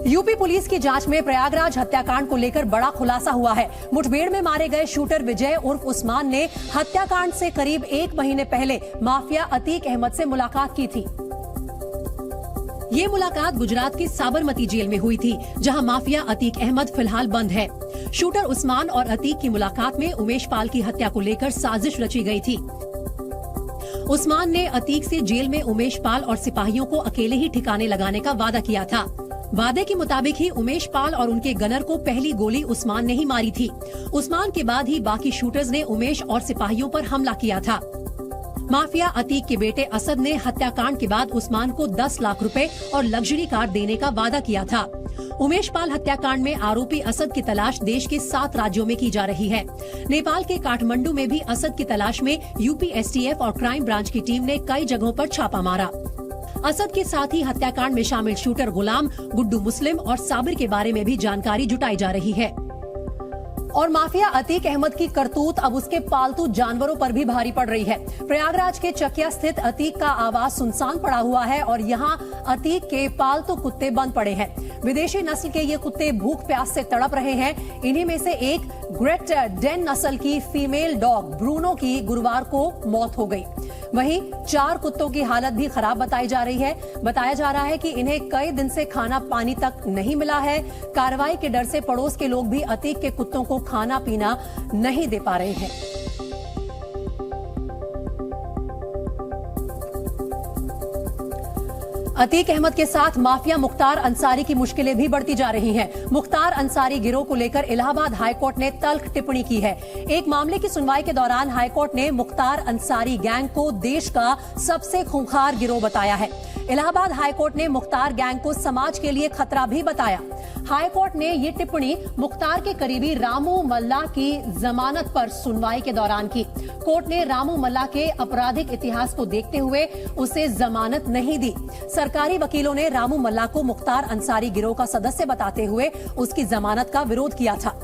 UP police की जांच में प्रयागराज हत्याकांड को लेकर बड़ा खुलासा हुआ है। मुठभेड़ में मारे गए शूटर विजय उर्फ उस्मान ने हत्याकांड से करीब 1 महीने पहले माफिया अतीक अहमद से मुलाकात की थी। ये मुलाकात गुजरात की साबरमती जेल में हुई थी, जहां माफिया अतीक अहमद फिलहाल बंद है। शूटर उस्मान और अतीक की मुलाकात में उमेश पाल की हत्या को लेकर साजिश रची गई थी। उस्मान ने अतीक से जेल में उमेश पाल और सिपाहियों को अकेले ही ठिकाने लगाने का वादा किया था। वादे के मुताबिक ही उमेश पाल और उनके गनर को पहली गोली उस्मान ने ही मारी थी। उस्मान के बाद ही बाकी शूटर्स ने उमेश और सिपाहियों पर हमला किया था। माफिया अतीक के बेटे असद ने हत्याकांड के बाद उस्मान को 10 लाख रुपए और लग्जरी कार देने का वादा किया था। उमेश पाल हत्याकांड में आरोपी असद की तलाश देश के 7 राज्यों में की जा रही है। नेपाल के काठमांडू में भी असद की तलाश में यूपी एसटीएफ और क्राइम ब्रांच की टीम ने कई जगहों पर छापा मारा। असद के साथ ही हत्याकांड में शामिल शूटर गुलाम, गुड्डू मुस्लिम और साबिर के बारे में भी जानकारी जुटाई जा रही है। और माफिया अतीक अहमद की करतूत अब उसके पालतू जानवरों पर भी भारी पड़ रही है। प्रयागराज के चकिया स्थित अतीक का आवास सुनसान पड़ा हुआ है और यहाँ अतीक के पालतू कुत्ते बंद पड़े हैं। विदेशी नस्ल के ये कुत्ते भूख प्यास से तड़प रहे हैं। इन्हीं में से एक ग्रेट डेन नस्ल की फीमेल डॉग ब्रूनो की गुरुवार को मौत हो गई। वहीं 4 कुत्तों की हालत भी खराब बताई जा रही है। बताया जा रहा है कि इन्हें कई दिन से खाना पानी तक नहीं मिला है। कार्रवाई के डर से पड़ोस के लोग भी अतीक के कुत्तों को खाना पीना नहीं दे पा रहे हैं। अतीक अहमद के साथ माफिया मुख्तार अंसारी की मुश्किलें भी बढ़ती जा रही हैं। मुख्तार अंसारी गिरोह को लेकर इलाहाबाद हाईकोर्ट ने तल्ख टिप्पणी की है। एक मामले की सुनवाई के दौरान हाईकोर्ट ने मुख्तार अंसारी गैंग को देश का सबसे खूंखार गिरोह बताया है। इलाहाबाद हाईकोर्ट ने मुख्तार गैंग को समाज के लिए खतरा भी बताया। हाईकोर्ट ने ये टिप्पणी मुख्तार के करीबी रामू मल्ला की जमानत पर सुनवाई के दौरान की। कोर्ट ने रामू मल्ला के आपराधिक इतिहास को देखते हुए उसे जमानत नहीं दी। सरकारी वकीलों ने रामू मल्ला को मुख्तार अंसारी गिरोह का सदस्य बताते हुए उसकी जमानत का विरोध किया था।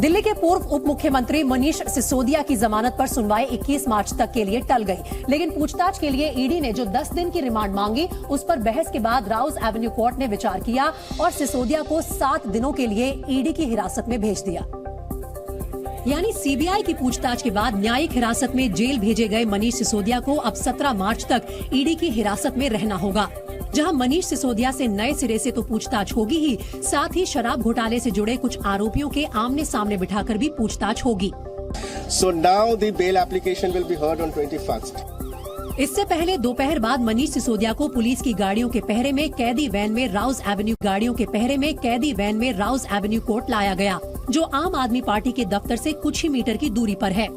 दिल्ली के पूर्व उप मुख्यमंत्री मनीष सिसोदिया की जमानत पर सुनवाई 21 मार्च तक के लिए टल गई, लेकिन पूछताछ के लिए ईडी ने जो 10 दिन की रिमांड मांगी, उस पर बहस के बाद राउज एवेन्यू कोर्ट ने विचार किया और सिसोदिया को 7 दिनों के लिए ईडी की हिरासत में भेज दिया। यानी सीबीआई की पूछताछ के बाद न्यायिक हिरासत में जेल भेजे गए मनीष सिसोदिया को अब 17 मार्च तक ईडी की हिरासत में रहना होगा, जहां मनीष सिसोदिया से नए सिरे से तो पूछताछ होगी ही, साथ ही शराब घोटाले से जुड़े कुछ आरोपियों के आमने सामने बिठाकर भी पूछताछ होगी। So now the bail application will be heard on 21st. इससे पहले दोपहर बाद मनीष सिसोदिया को पुलिस की गाड़ियों के पहरे में कैदी वैन में राउज एवेन्यू कोर्ट लाया गया, जो आम आदमी पार्टी के दफ्तर से कुछ ही मीटर की दूरी पर है।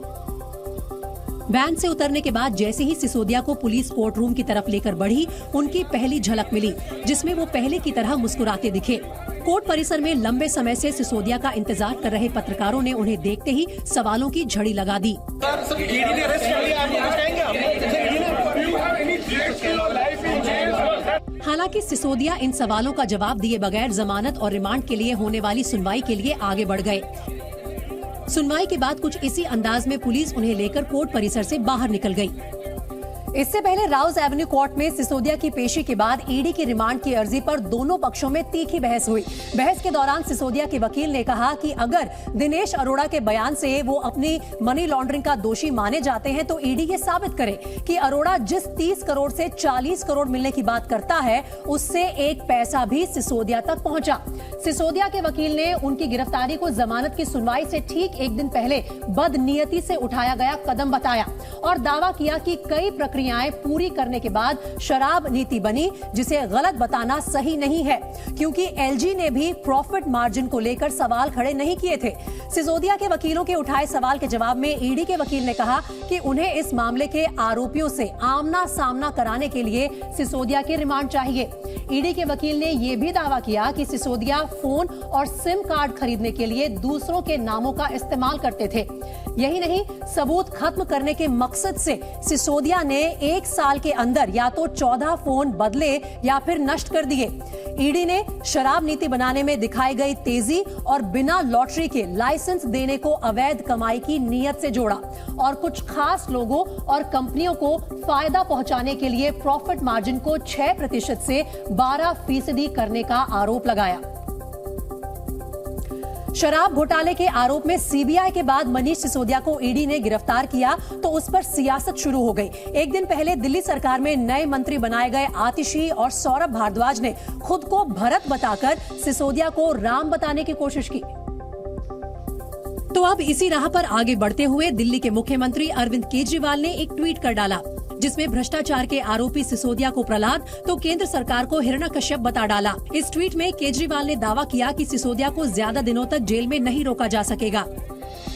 वैन से उतरने के बाद जैसे ही सिसोदिया को पुलिस कोर्ट रूम की तरफ लेकर बढ़ी, उनकी पहली झलक मिली, जिसमें वो पहले की तरह मुस्कुराते दिखे। कोर्ट परिसर में लंबे समय से सिसोदिया का इंतजार कर रहे पत्रकारों ने उन्हें देखते ही सवालों की झड़ी लगा दी। हालांकि सिसोदिया इन सवालों का जवाब दिए बगैर जमानत और रिमांड के लिए होने वाली सुनवाई के लिए आगे बढ़ गए। सुनवाई के बाद कुछ इसी अंदाज में पुलिस उन्हें लेकर कोर्ट परिसर से बाहर निकल गई। इससे पहले राउज एवेन्यू कोर्ट में सिसोदिया की पेशी के बाद ईडी की रिमांड की अर्जी पर दोनों पक्षों में तीखी बहस हुई। बहस के दौरान सिसोदिया के वकील ने कहा कि अगर दिनेश अरोड़ा के बयान से वो अपनी मनी लॉन्ड्रिंग का दोषी माने जाते हैं तो ईडी ये साबित करे कि अरोड़ा जिस 30 करोड़ से 40 करोड़ मिलने की बात करता है, उससे एक पैसा भी सिसोदिया तक पहुंचा। सिसोदिया के वकील ने उनकी गिरफ्तारी को जमानत की सुनवाई से ठीक 1 दिन पहले बदनीयती से उठाया गया कदम बताया और दावा किया कि कई प्रक्रियाएं पूरी करने के बाद शराब नीति बनी, जिसे गलत बताना सही नहीं है, क्योंकि एलजी ने भी प्रॉफिट मार्जिन को लेकर सवाल खड़े नहीं किए थे। सिसोदिया के वकीलों के उठाए सवाल के जवाब में ईडी के वकील ने कहा कि उन्हें इस मामले के आरोपियों से आमना सामना कराने के लिए सिसोदिया की रिमांड चाहिए। ईडी के वकील ने यह भी दावा किया कि सिसोदिया फोन और सिम कार्ड खरीदने के लिए दूसरों के नामों का इस्तेमाल करते थे। यही नहीं, सबूत खत्म करने के मकसद से सिसोदिया ने 1 साल के अंदर या तो 14 फोन बदले या फिर नष्ट कर दिए। ईडी ने शराब नीति बनाने में दिखाई गई तेजी और बिना लॉटरी के लाइसेंस देने को अवैध कमाई की नीयत से जोड़ा और कुछ खास लोगों और कंपनियों को फायदा पहुंचाने के लिए प्रॉफिट मार्जिन को 6% से 12% करने का आरोप लगाया। शराब घोटाले के आरोप में सीबीआई के बाद मनीष सिसोदिया को ईडी ने गिरफ्तार किया तो उस पर सियासत शुरू हो गई। एक दिन पहले दिल्ली सरकार में नए मंत्री बनाए गए आतिशी और सौरभ भारद्वाज ने खुद को भरत बताकर सिसोदिया को राम बताने की कोशिश की। तो अब इसी राह पर आगे बढ़ते हुए दिल्ली के मुख्यमंत्री अरविंद केजरीवाल ने एक ट्वीट कर डाला जिसमें भ्रष्टाचार के आरोपी सिसोदिया को प्रहलाद तो केंद्र सरकार को हिरण्यकश्यप बता डाला। इस ट्वीट में केजरीवाल ने दावा किया कि सिसोदिया को ज्यादा दिनों तक जेल में नहीं रोका जा सकेगा।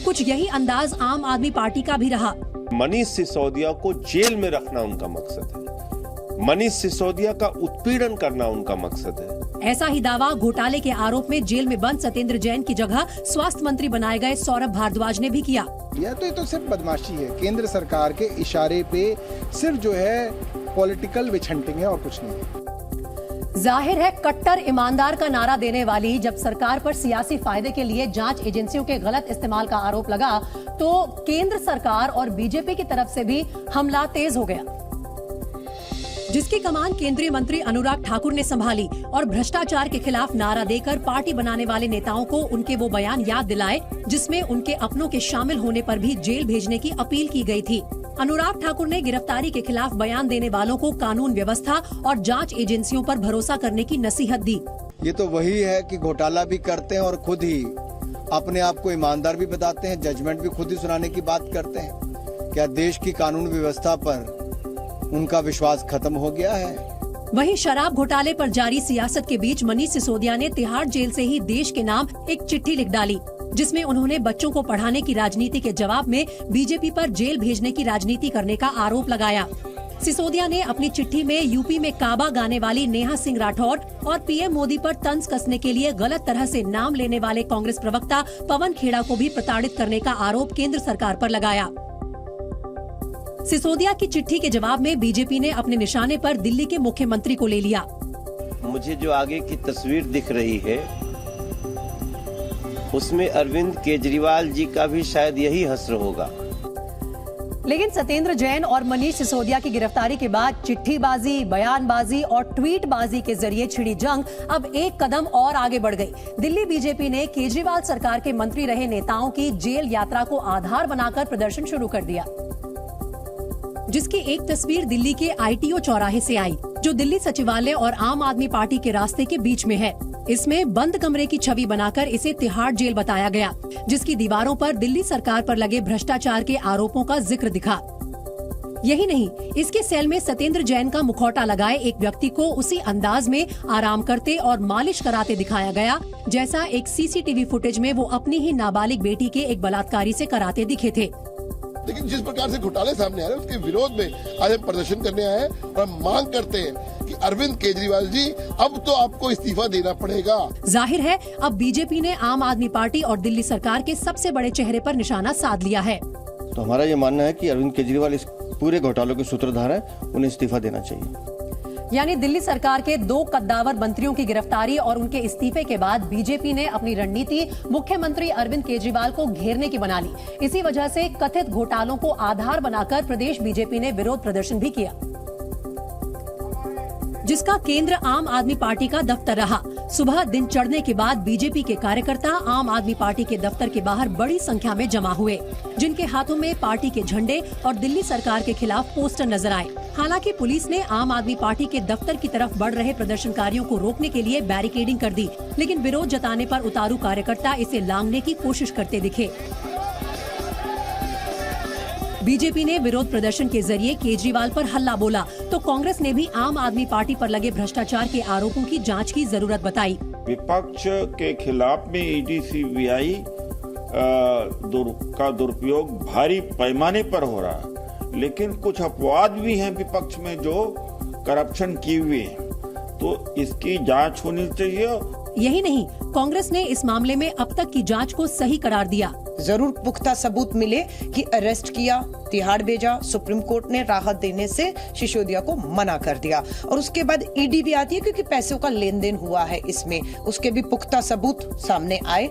कुछ यही अंदाज आम आदमी पार्टी का भी रहा। मनीष सिसोदिया को जेल में रखना उनका मकसद है, मनीष सिसोदिया का उत्पीड़न करना उनका मकसद है। ऐसा ही दावा घोटाले के आरोप में जेल में बंद सत्येंद्र जैन की जगह स्वास्थ्य मंत्री बनाए गए सौरभ भारद्वाज ने भी किया। ये तो सिर्फ बदमाशी है, केंद्र सरकार के इशारे पे सिर्फ जो है पॉलिटिकल विच हंटिंग है और कुछ नहीं। जाहिर है कट्टर ईमानदार का नारा देने वाली जब सरकार पर सियासी फायदे के लिए जांच एजेंसियों के गलत इस्तेमाल का आरोप लगा तो केंद्र सरकार और बीजेपी की तरफ से भी हमला तेज हो गया, जिसकी कमान केंद्रीय मंत्री अनुराग ठाकुर ने संभाली और भ्रष्टाचार के खिलाफ नारा देकर पार्टी बनाने वाले नेताओं को उनके वो बयान याद दिलाए जिसमें उनके अपनों के शामिल होने पर भी जेल भेजने की अपील की गई थी। अनुराग ठाकुर ने गिरफ्तारी के खिलाफ बयान देने वालों को कानून व्यवस्था और जांच एजेंसियों पर भरोसा करने की नसीहत दी। ये तो वही है कि घोटाला भी करते हैं और खुद ही अपने आप को ईमानदार भी बताते हैं, जजमेंट भी खुद ही सुनाने की बात करते हैं। क्या देश की कानून व्यवस्था पर उनका विश्वास खत्म हो गया है? वहीं शराब घोटाले पर जारी सियासत के बीच मनीष सिसोदिया ने तिहाड़ जेल से ही देश के नाम एक चिट्ठी लिख डाली जिसमें उन्होंने बच्चों को पढ़ाने की राजनीति के जवाब में बीजेपी पर जेल भेजने की राजनीति करने का आरोप लगाया। सिसोदिया ने अपनी चिट्ठी में यूपी में काबा गाने वाली नेहा सिंह राठौर और पीएम मोदी पर तंज कसने के लिए गलत तरह से नाम लेने वाले कांग्रेस प्रवक्ता पवन खेड़ा को भी प्रताड़ित करने का आरोप केंद्र सरकार पर लगाया। सिसोदिया की चिट्ठी के जवाब में बीजेपी ने अपने निशाने पर दिल्ली के मुख्यमंत्री को ले लिया। मुझे जो आगे की तस्वीर दिख रही है उसमें अरविंद केजरीवाल जी का भी शायद यही हश्र होगा। लेकिन सत्येंद्र जैन और मनीष सिसोदिया की गिरफ्तारी के बाद चिट्ठीबाजी, बयानबाजी और ट्वीटबाजी के जरिए छिड़ी जंग अब एक कदम और आगे बढ़ गई। दिल्ली बीजेपी ने केजरीवाल सरकार के मंत्री रहे नेताओं की जेल यात्रा को आधार बनाकर प्रदर्शन शुरू कर दिया, जिसकी एक तस्वीर दिल्ली के आईटीओ चौराहे से आई जो दिल्ली सचिवालय और आम आदमी पार्टी के रास्ते के बीच में है। इसमें बंद कमरे की छवि बनाकर इसे तिहाड़ जेल बताया गया, जिसकी दीवारों पर दिल्ली सरकार पर लगे भ्रष्टाचार के आरोपों का जिक्र दिखा। यही नहीं, इसके सेल में सत्येंद्र जैन का मुखौटा लगाए एक व्यक्ति को उसी अंदाज में आराम करते और मालिश कराते दिखाया गया जैसा एक सीसीटीवी फुटेज में वो अपनी ही नाबालिग बेटी के एक बलात्कारी से कराते दिखे थे। लेकिन जिस प्रकार से घोटाले सामने आ रहे हैं उसके विरोध में आज हम प्रदर्शन करने आए हैं और हम मांग करते हैं कि अरविंद केजरीवाल जी अब तो आपको इस्तीफा देना पड़ेगा। जाहिर है अब बीजेपी ने आम आदमी पार्टी और दिल्ली सरकार के सबसे बड़े चेहरे पर निशाना साध लिया है। तो हमारा ये मानना है कि अरविंद केजरीवाल इस पूरे घोटालों के सूत्रधार है, उन्हें इस्तीफा देना चाहिए। यानी दिल्ली सरकार के 2 कद्दावर मंत्रियों की गिरफ्तारी और उनके इस्तीफे के बाद बीजेपी ने अपनी रणनीति मुख्यमंत्री अरविंद केजरीवाल को घेरने की बना ली। इसी वजह से कथित घोटालों को आधार बनाकर प्रदेश बीजेपी ने विरोध प्रदर्शन भी किया, जिसका केंद्र आम आदमी पार्टी का दफ्तर रहा। सुबह दिन चढ़ने के बाद बीजेपी के कार्यकर्ता आम आदमी पार्टी के दफ्तर के बाहर बड़ी संख्या में जमा हुए, जिनके हाथों में पार्टी के झंडे और दिल्ली सरकार के खिलाफ पोस्टर नजर आए। हालांकि पुलिस ने आम आदमी पार्टी के दफ्तर की तरफ बढ़ रहे प्रदर्शनकारियों को रोकने के लिए बैरिकेडिंग कर दी, लेकिन विरोध जताने पर उतारू कार्यकर्ता इसे लांघने की कोशिश करते दिखे। बीजेपी ने विरोध प्रदर्शन के जरिए केजरीवाल पर हल्ला बोला तो कांग्रेस ने भी आम आदमी पार्टी पर लगे भ्रष्टाचार के आरोपों की जांच की जरूरत बताई। विपक्ष के खिलाफ में ईडी सीबीआई का दुरुपयोग भारी पैमाने पर हो रहा है, लेकिन कुछ अपवाद भी हैं विपक्ष में जो करप्शन किए हुए हैं, तो इसकी जांच होनी चाहिए। यही नहीं, कांग्रेस ने इस मामले में अब तक की जांच को सही करार दिया। जरूर पुख्ता सबूत मिले कि अरेस्ट किया, तिहाड़ भेजा, सुप्रीम कोर्ट ने राहत देने से सिसोदिया को मना कर दिया और उसके बाद ईडी भी आती है क्योंकि पैसों का लेन देन हुआ है इसमें, उसके भी पुख्ता सबूत सामने आए।